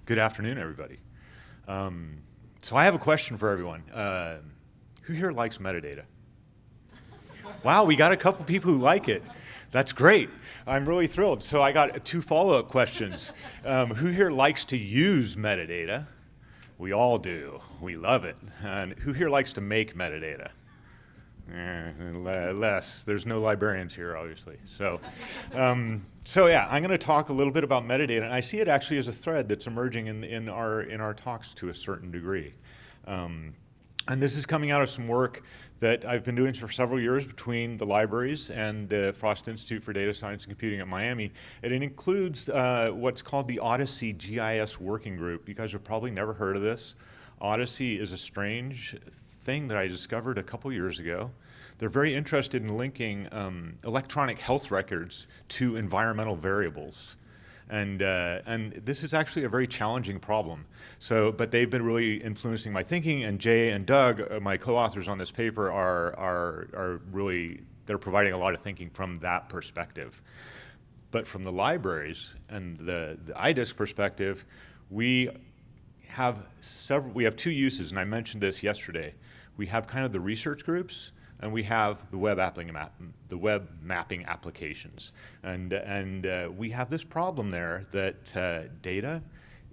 Good afternoon, everybody. So I have a question for everyone. Who here likes metadata? Wow, we got a couple people who like it. That's great. I'm really thrilled. So I got two follow-up questions. Who here likes to use metadata? We all do. We love it. And who here likes to make metadata? Less. There's no librarians here, obviously. So yeah, I'm going to talk a little bit about metadata, and I see it actually as a thread that's emerging in our talks to a certain degree. And this is coming out of some work that I've been doing for several years between the libraries and the Frost Institute for Data Science and Computing at Miami. And it includes what's called the Odyssey GIS Working Group. You guys have probably never heard of this. Odyssey is a strange thing that I discovered a couple years ago. They're very interested in linking electronic health records to environmental variables. And this is actually a very challenging problem. But they've been really influencing my thinking, and Jay and Doug, my co-authors on this paper, are really, they're providing a lot of thinking from that perspective. But from the libraries and the IDISC perspective, we have two uses, and I mentioned this yesterday. We have kind of the research groups, and we have the web mapping applications. And we have this problem there that data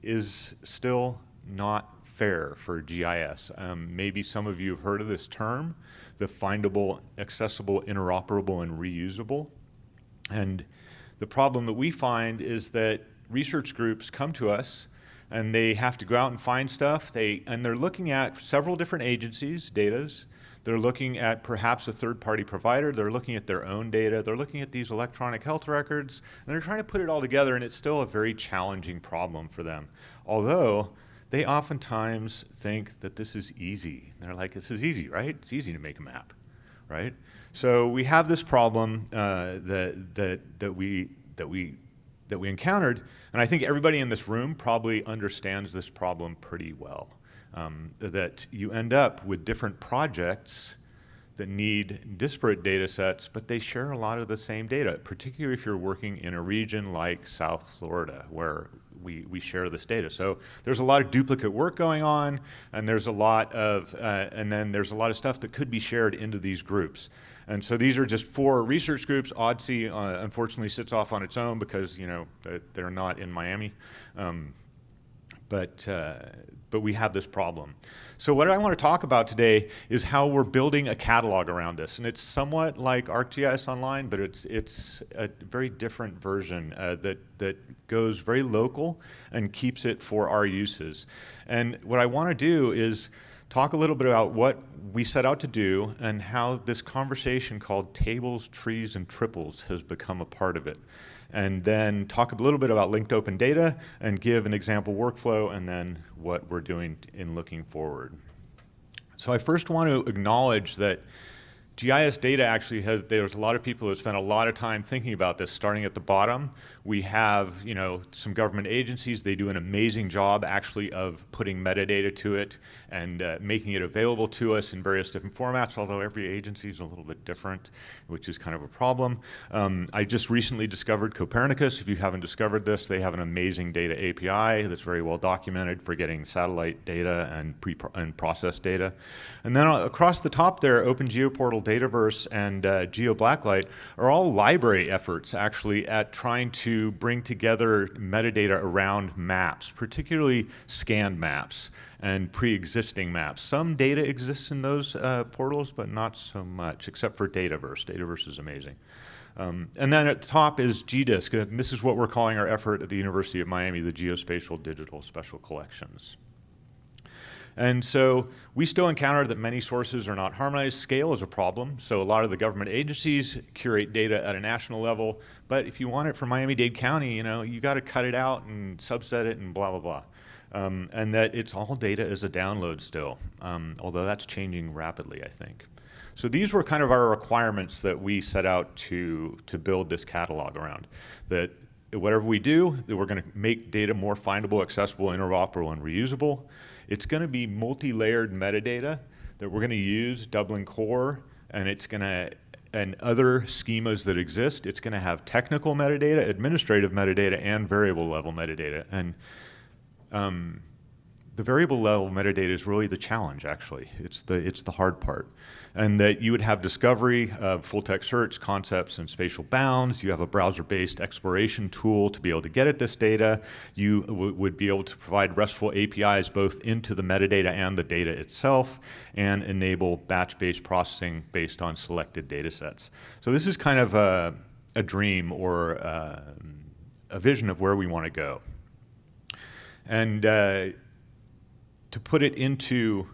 is still not fair for GIS. Maybe some of you have heard of this term, the findable, accessible, interoperable, and reusable. And the problem that we find is that research groups come to us and they have to go out and find stuff. And they're looking at several different agencies' datas. They're looking at perhaps a third-party provider. They're looking at their own data. They're looking at these electronic health records, and they're trying to put it all together, and it's still a very challenging problem for them. Although they oftentimes think that this is easy. They're like, this is easy, right? It's easy to make a map, right? So we have this problem that we encountered, and I think everybody in this room probably understands this problem pretty well. That you end up with different projects that need disparate data sets, but they share a lot of the same data, particularly if you're working in a region like South Florida, where we share this data. So there's a lot of duplicate work going on, and there's a lot of, and then there's a lot of stuff that could be shared into these groups. And so these are just 4 research groups. ODSI, unfortunately, sits off on its own because, you know, they're not in Miami. But we have this problem. So what I want to talk about today is how we're building a catalog around this. And it's somewhat like ArcGIS Online, but it's a very different version that goes very local and keeps it for our uses. And what I want to do is talk a little bit about what we set out to do and how this conversation called tables, trees, and triples has become a part of it. And then talk a little bit about linked open data and give an example workflow, and then what we're doing in looking forward. So I first want to acknowledge that GIS Data actually there's a lot of people that spent a lot of time thinking about this. Starting at the bottom, we have, you know, some government agencies. They do an amazing job actually of putting metadata to it and making it available to us in various different formats, although every agency is a little bit different, which is kind of a problem. I just recently discovered Copernicus. If you haven't discovered this, they have an amazing data API that's very well documented for getting satellite data and process data. And then across the top there, OpenGeoPortal, Dataverse, and GeoBlacklight are all library efforts actually at trying to bring together metadata around maps, particularly scanned maps and pre-existing maps. Some data exists in those portals, but not so much, except for Dataverse. Dataverse is amazing. And then at the top is GDISC, and this is what we're calling our effort at the University of Miami, the Geospatial Digital Special Collections. And so we still encounter that many sources are not harmonized. Scale is a problem. So a lot of the government agencies curate data at a national level, but if you want it for Miami-Dade County, you know, you got to cut it out and subset it and blah, blah, blah. And that it's all data as a download still, although that's changing rapidly, I think. So these were kind of our requirements that we set out to build this catalog around. That whatever we do, that we're going to make data more findable, accessible, interoperable, and reusable. It's going to be multi-layered metadata that we're going to use, Dublin Core, and it's going to, and other schemas that exist. It's going to have technical metadata, administrative metadata, and variable level metadata. And the variable level metadata is really the challenge, actually. It's the hard part. And that you would have discovery of full text search, concepts, and spatial bounds. You have a browser-based exploration tool to be able to get at this data. You would be able to provide RESTful APIs both into the metadata and the data itself, and enable batch-based processing based on selected data sets. So this is kind of a dream or a vision of where we want to go. And to put it into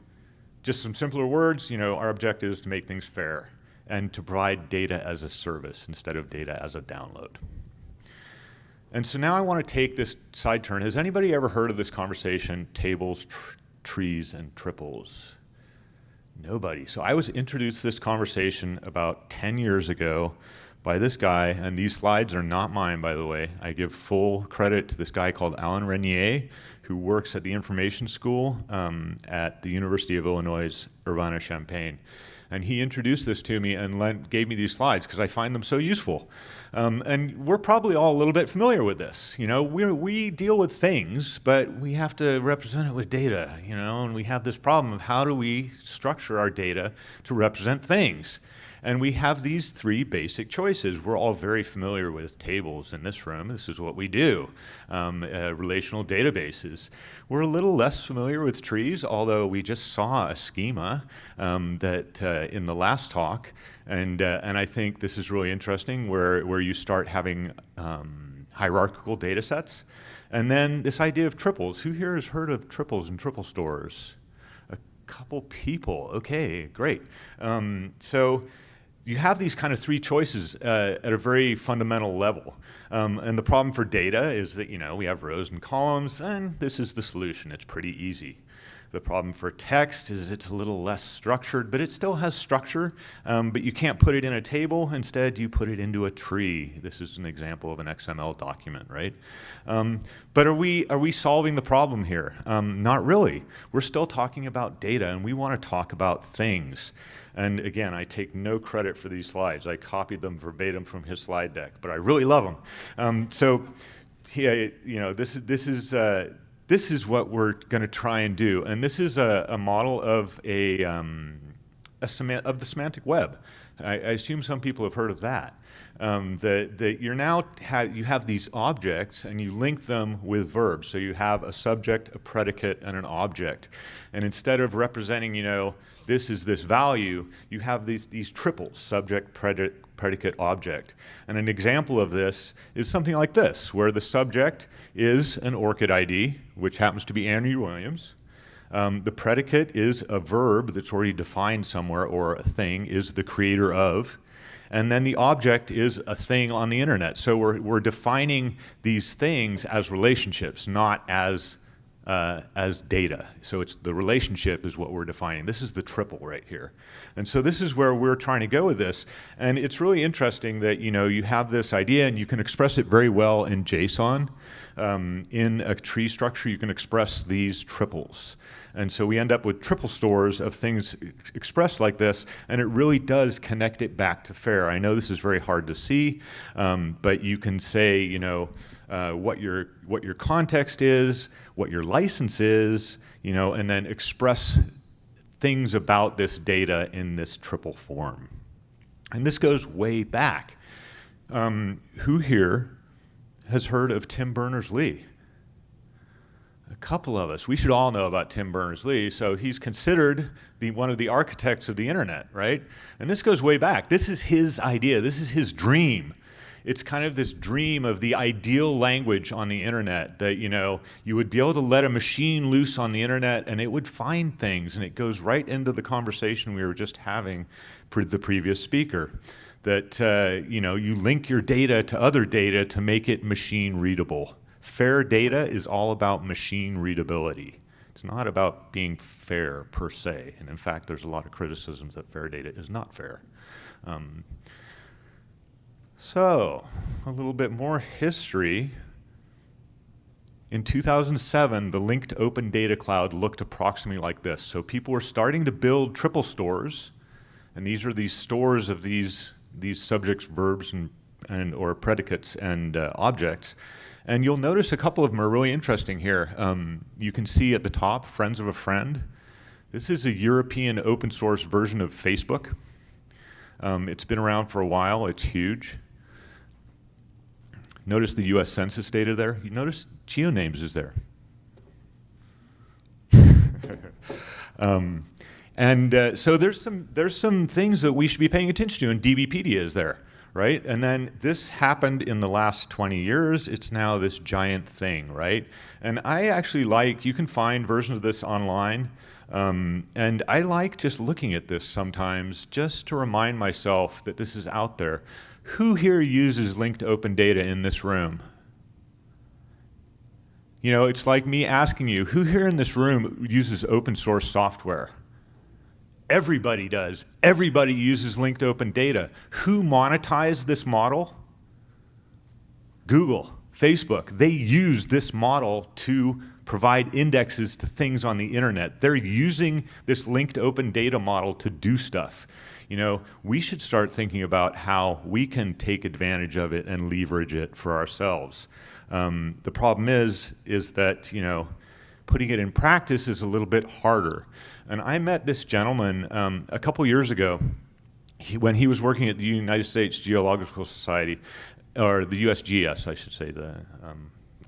just some simpler words, our objective is to make things fair and to provide data as a service instead of data as a download. And so now I want to take this side turn. Has anybody ever heard of this conversation, tables, trees, and triples? Nobody. So I was introduced to this conversation about 10 years ago by this guy, and these slides are not mine, by the way. I give full credit to this guy called Alan Renier, who works at the Information School at the University of Illinois Urbana-Champaign. And he introduced this to me and gave me these slides because I find them so useful. And we're probably all a little bit familiar with this. We deal with things, but we have to represent it with data, and we have this problem of how do we structure our data to represent things. And we have these three basic choices. We're all very familiar with tables in this room. This is what we do, relational databases. We're a little less familiar with trees, although we just saw a schema that in the last talk. And I think this is really interesting where you start having hierarchical data sets. And then this idea of triples. Who here has heard of triples and triple stores? A couple people. Okay, great. So you have these kind of three choices at a very fundamental level. And the problem for data is that, we have rows and columns, and this is the solution. It's pretty easy. The problem for text is it's a little less structured, but it still has structure, but you can't put it in a table. Instead, you put it into a tree. This is an example of an XML document, right? But are we solving the problem here? Not really. We're still talking about data, and we want to talk about things. And again, I take no credit for these slides. I copied them verbatim from his slide deck, but I really love them. So, yeah, this is what we're going to try and do, and this is a model of the semantic web. I assume some people have heard of that. That you have these objects and you link them with verbs. So you have a subject, a predicate, and an object. And instead of representing, this is this value, you have these triples: subject, predicate, object. And an example of this is something like this, where the subject is an ORCID ID, which happens to be Andrew Williams. The predicate is a verb that's already defined somewhere, or a thing, is the creator of. And then the object is a thing on the internet. So we're defining these things as relationships, not as data. So it's the relationship is what we're defining. This is the triple right here. And so this is where we're trying to go with this. And it's really interesting that you have this idea and you can express it very well in JSON. In a tree structure, you can express these triples. And so we end up with triple stores of things expressed like this, and it really does connect it back to FAIR. I know this is very hard to see, but you can say, what your context is, what your license is, and then express things about this data in this triple form. And this goes way back. Who here has heard of Tim Berners-Lee? A couple of us. We should all know about Tim Berners-Lee. So he's considered one of the architects of the internet, right? And this goes way back. This is his idea. This is his dream. It's kind of this dream of the ideal language on the internet that, you would be able to let a machine loose on the internet and it would find things. And it goes right into the conversation we were just having with the previous speaker. That, you link your data to other data to make it machine readable. Fair data is all about machine readability. It's not about being fair per se. And in fact, there's a lot of criticisms that fair data is not fair. So, a little bit more history. In 2007, the linked open data cloud looked approximately like this. So people were starting to build triple stores, and these are these stores of these subjects, verbs, or predicates and objects. And you'll notice a couple of them are really interesting here. You can see at the top, Friends of a Friend. This is a European open source version of Facebook. It's been around for a while. It's huge. Notice the US Census data there. You notice GeoNames is there. So there's some things that we should be paying attention to, and DBpedia is there, right? And then this happened in the last 20 years. It's now this giant thing, right? And I actually like, you can find versions of this online, and I like just looking at this sometimes just to remind myself that this is out there. Who here uses linked open data in this room? You know, it's like me asking you, who here in this room uses open source software? Everybody does. Everybody uses linked open data. Who monetized this model? Google, Facebook. They use this model to provide indexes to things on the internet. They're using this linked open data model to do stuff. You know, we should start thinking about how we can take advantage of it and leverage it for ourselves. The problem is that, you know, putting it in practice is a little bit harder. And I met this gentleman a couple years ago when he was working at the United States Geological Society, or the USGS, I should say.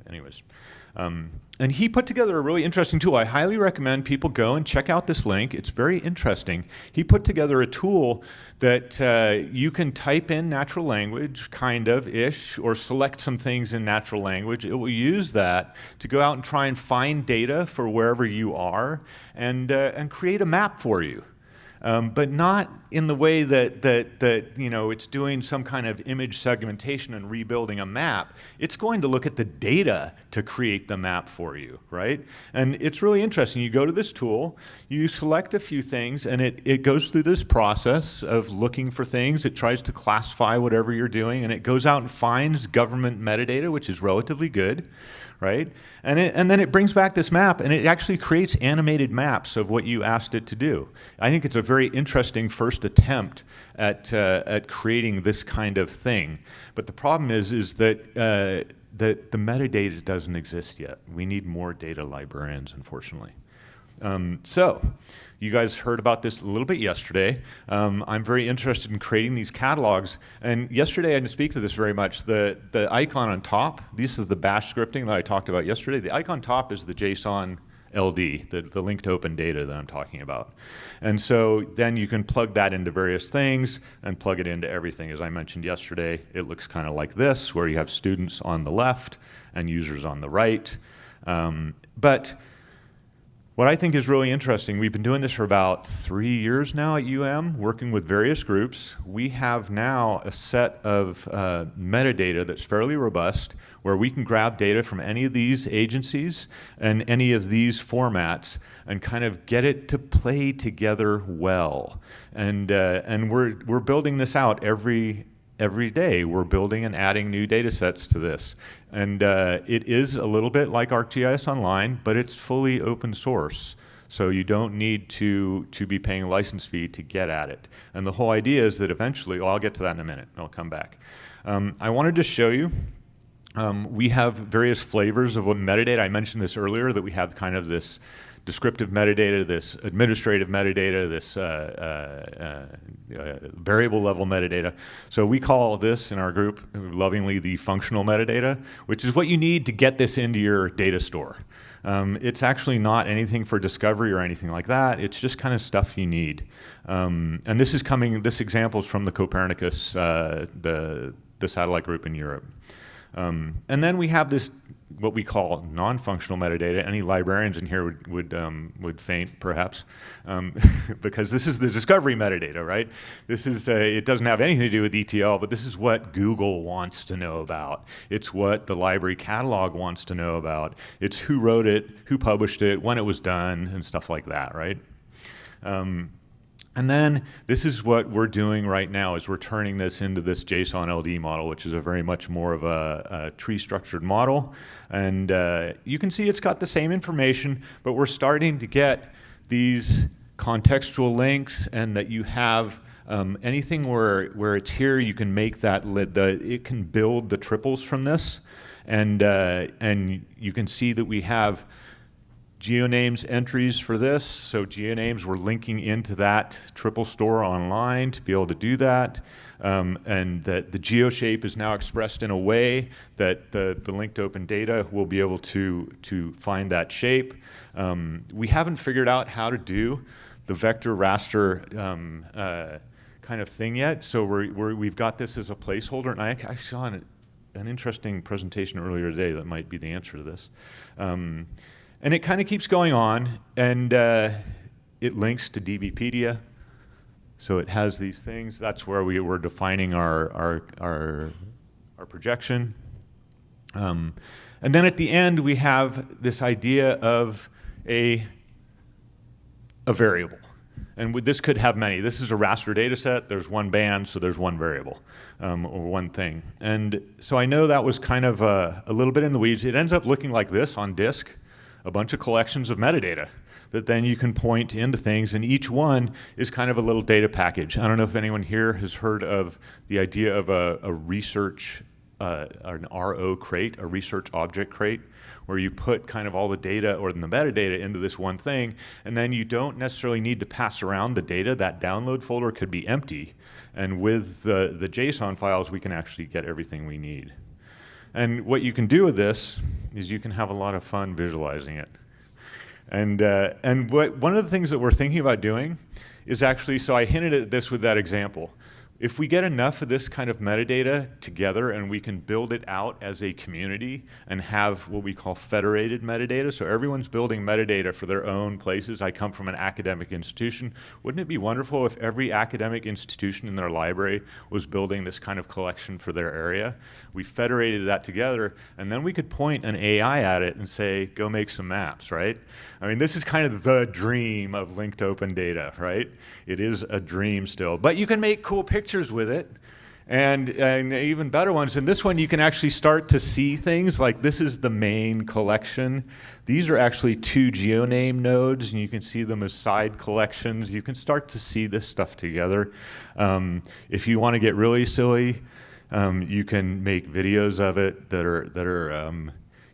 Anyways. And he put together a really interesting tool. I highly recommend people go and check out this link. It's very interesting. He put together a tool that you can type in natural language, kind of-ish, or select some things in natural language. It will use that to go out and try and find data for wherever you are and create a map for you. But not in the way that you know, it's doing some kind of image segmentation and rebuilding a map. It's going to look at the data to create the map for you, right? And it's really interesting. You go to this tool, you select a few things, and it goes through this process of looking for things. It tries to classify whatever you're doing, and it goes out and finds government metadata, which is relatively good, right? And then it brings back this map, and it actually creates animated maps of what you asked it to do. I think it's a very interesting first attempt at creating this kind of thing. But the problem is that the metadata doesn't exist yet. We need more data librarians, unfortunately. So, you guys heard about this a little bit yesterday. I'm very interested in creating these catalogs. And yesterday, I didn't speak to this very much. The icon on top, this is the bash scripting that I talked about yesterday. The icon top is the json-ld, the linked open data that I'm talking about. And so then you can plug that into various things and plug it into everything. As I mentioned yesterday, it looks kind of like this, where you have students on the left and users on the right. But what I think is really interesting, we've been doing this for about 3 years now at UM, working with various groups. We have now a set of metadata that's fairly robust, where we can grab data from any of these agencies and any of these formats and kind of get it to play together well. And we're building this out every day. We're building and adding new data sets to this. And it is a little bit like ArcGIS Online, but it's fully open source. So you don't need to be paying a license fee to get at it. And the whole idea is that eventually, well, I'll get to that in a minute. I'll come back. I wanted to show you, we have various flavors of what metadata. I mentioned this earlier, that we have kind of this descriptive metadata, this administrative metadata, this variable level metadata. So we call this in our group lovingly the functional metadata, which is what you need to get this into your data store. It's actually not anything for discovery or anything like that. It's just kind of stuff you need. And this example is from the Copernicus, the satellite group in Europe. And then we have this, what we call non-functional metadata. Any librarians in here would faint, perhaps, because this is the discovery metadata, right? This is, it doesn't have anything to do with ETL, but this is what Google wants to know about. It's what the library catalog wants to know about. It's who wrote it, who published it, when it was done, and stuff like that, right? And then this is what we're doing right now, is we're turning this into this json-ld model, which is a very much more of a tree-structured model. And you can see it's got the same information, but we're starting to get these contextual links, and that you have anything where it's here, you can make that, it can build the triples from this. And you can see that we have GeoNames entries for this. So GeoNames, we're linking into that triple store online to be able to do that. And that the geoshape is now expressed in a way that the linked open data will be able to find that shape. We haven't figured out how to do the vector raster kind of thing yet. So we've got this as a placeholder. And I saw an interesting presentation earlier today that might be the answer to this. And it kind of keeps going on, and it links to DBpedia. So it has these things. That's where we're defining our projection. And then at the end, we have this idea of a variable. And this could have many. This is a raster data set. There's one band, so there's one variable, or one thing. And so I know that was kind of a little bit in the weeds. It ends up looking like this on disk, a bunch of collections of metadata that then you can point into things, and each one is kind of a little data package. I don't know if anyone here has heard of the idea of a research, an RO crate, a research object crate, where you put kind of all the data or the metadata into this one thing, and then you don't necessarily need to pass around the data. That download folder could be empty, and with the JSON files, we can actually get everything we need. And what you can do with this is you can have a lot of fun visualizing it. And one of the things that we're thinking about doing is actually, so I hinted at this with that example. If we get enough of this kind of metadata together and we can build it out as a community and have what we call federated metadata, so everyone's building metadata for their own places. I come from an academic institution. Wouldn't it be wonderful if every academic institution in their library was building this kind of collection for their area? We federated that together, and then we could point an AI at it and say, go make some maps, right? I mean, this is kind of the dream of linked open data, right? It is a dream still, but you can make cool pictures with it, and even better ones. And this one, you can actually start to see things like this is the main collection. These are actually 2 GeoName nodes, and you can see them as side collections. You can start to see this stuff together. If you want to get really silly, you can make videos of it that are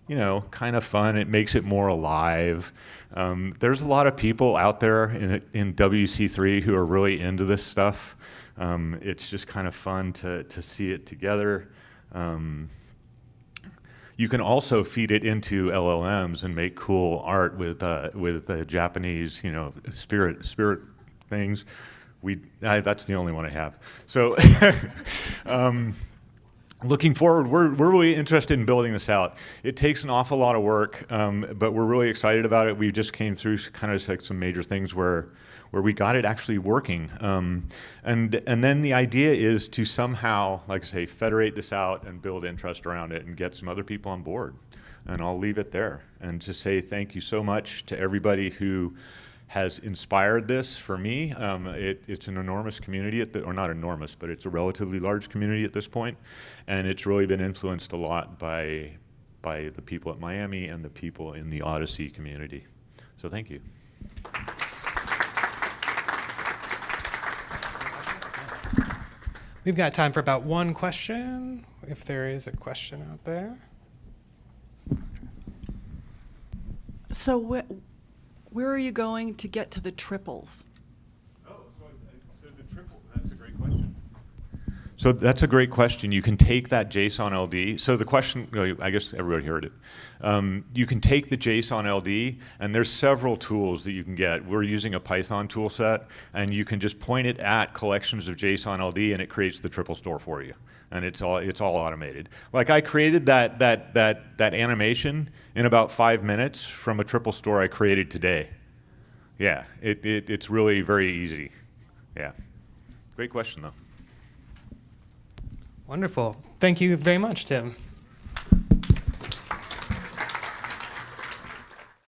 you know, kind of fun. It makes it more alive. There's a lot of people out there in WC3 who are really into this stuff. It's just kind of fun to see it together. You can also feed it into LLMs and make cool art with Japanese, you know, spirit things. That's the only one I have. So. Looking forward, we're really interested in building this out. It takes an awful lot of work, but we're really excited about it. We just came through kind of like some major things where we got it actually working. And then the idea is to somehow, like I say, federate this out and build interest around it and get some other people on board. And I'll leave it there and just say thank you so much to everybody who has inspired this for me. It's an enormous community, or not enormous, but it's a relatively large community at this point, and it's really been influenced a lot by the people at Miami and the people in the Odyssey community. So thank you. We've got time for about one question, if there is a question out there. So where are you going to get to the triples? Oh, so the triple, that's a great question. So that's a great question. You can take that json-ld. So the question, I guess everybody heard it. You can take the json-ld, and there's several tools that you can get. We're using a Python tool set, and you can just point it at collections of json-ld, and it creates the triple store for you. And it's all automated. Like I created that animation in about 5 minutes from a triple store I created today. Yeah, it's really very easy. Yeah, great question though. Wonderful. Thank you very much, Tim.